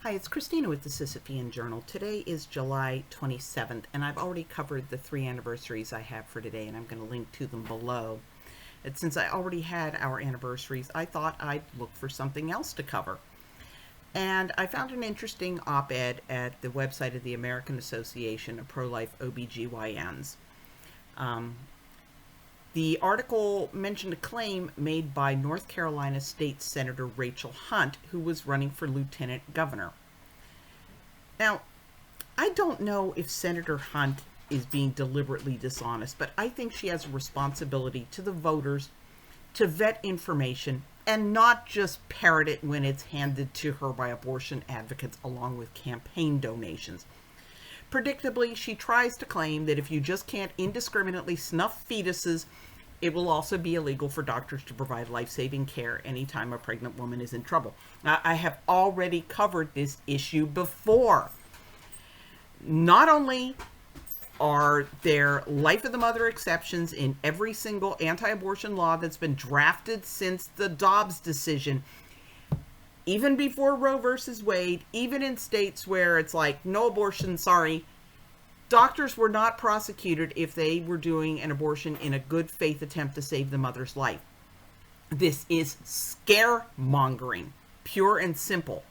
Hi, it's Christina with the Sisyphean Journal. Today is July 27th, and I've already covered the 3 anniversaries I have for today, and I'm going to link to them below. And since I already had our anniversaries, I thought I'd look for something else to cover. And I found an interesting op-ed at the website of the American Association of Pro-Life OBGYNs. The article mentioned a claim made by North Carolina State Senator Rachel Hunt, who was running for lieutenant governor. Now, I don't know if Senator Hunt is being deliberately dishonest, but I think she has a responsibility to the voters to vet information and not just parrot it when it's handed to her by abortion advocates along with campaign donations. Predictably, she tries to claim that if you just can't indiscriminately snuff fetuses, it will also be illegal for doctors to provide life-saving care anytime a pregnant woman is in trouble. Now, I have already covered this issue before. Not only are there life of the mother exceptions in every single anti-abortion law that's been drafted since the Dobbs decision, even before Roe versus Wade, even in states where it's like, no abortion, sorry, doctors were not prosecuted if they were doing an abortion in a good faith attempt to save the mother's life. This is scaremongering, pure and simple.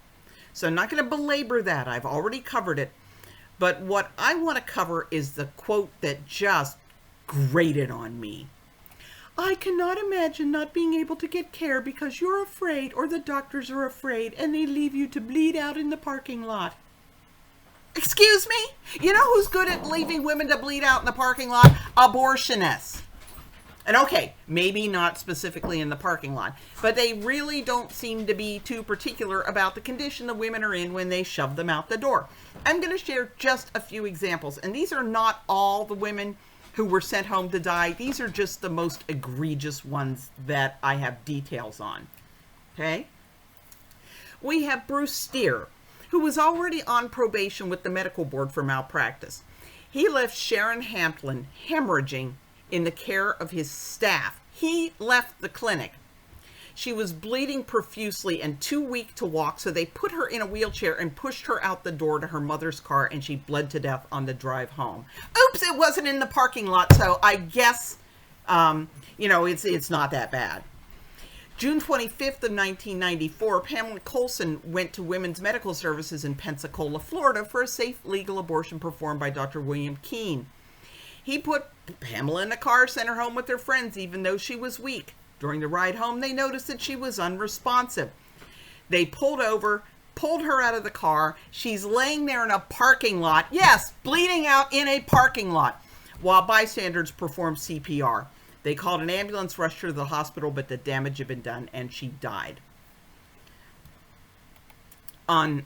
So I'm not going to belabor that. I've already covered it. But what I want to cover is the quote that just grated on me. "I cannot imagine not being able to get care because you're afraid or the doctors are afraid and they leave you to bleed out in the parking lot." Excuse me? You know who's good at leaving women to bleed out in the parking lot? Abortionists. And okay, maybe not specifically in the parking lot, but they really don't seem to be too particular about the condition the women are in when they shove them out the door. I'm going to share just a few examples, and these are not all the women who were sent home to die. These are just the most egregious ones that I have details on. Okay? We have Bruce Steer, who was already on probation with the medical board for malpractice. He left Sharon Hamplin hemorrhaging in the care of his staff. He left the clinic. She was bleeding profusely and too weak to walk, so they put her in a wheelchair and pushed her out the door to her mother's car, and she bled to death on the drive home. Oops, it wasn't in the parking lot, so I guess, it's not that bad. June 25th of 1994, Pamela Colson went to Women's Medical Services in Pensacola, Florida for a safe legal abortion performed by Dr. William Keene. He put Pamela in the car, sent her home with her friends, even though she was weak. During the ride home, they noticed that she was unresponsive. They pulled over, pulled her out of the car. She's laying there in a parking lot. Yes, bleeding out in a parking lot, while bystanders performed CPR. They called an ambulance, rushed her to the hospital, but the damage had been done, and she died. On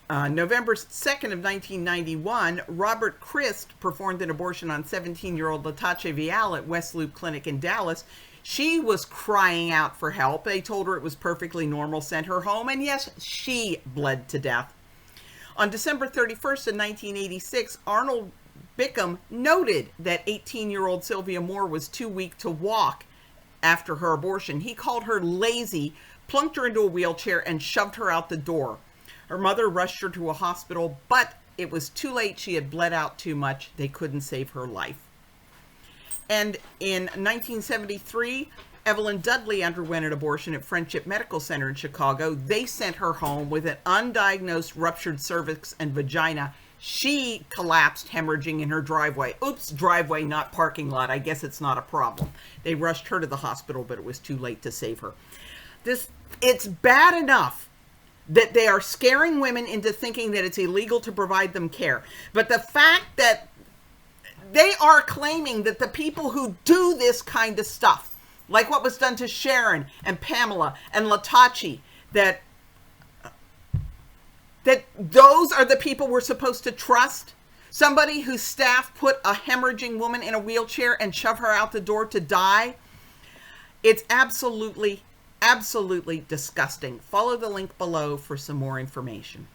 November 2nd of 1991, Robert Christ performed an abortion on 17-year-old Latasha Vial at West Loop Clinic in Dallas. She was crying out for help. They told her it was perfectly normal, sent her home, and yes, she bled to death. On December 31st of 1986, Arnold Bickham noted that 18-year-old Sylvia Moore was too weak to walk after her abortion. He called her lazy, plunked her into a wheelchair, and shoved her out the door. Her mother rushed her to a hospital, but it was too late. She had bled out too much. They couldn't save her life. And in 1973, Evelyn Dudley underwent an abortion at Friendship Medical Center in Chicago. They sent her home with an undiagnosed ruptured cervix and vagina. She collapsed, hemorrhaging in her driveway. Oops, driveway, not parking lot. I guess it's not a problem. They rushed her to the hospital, but it was too late to save her. It's bad enough that they are scaring women into thinking that it's illegal to provide them care. But the fact that they are claiming that the people who do this kind of stuff, like what was done to Sharon and Pamela and Latasha, that those are the people we're supposed to trust? Somebody whose staff put a hemorrhaging woman in a wheelchair and shove her out the door to die? It's absolutely disgusting. Follow the link below for some more information.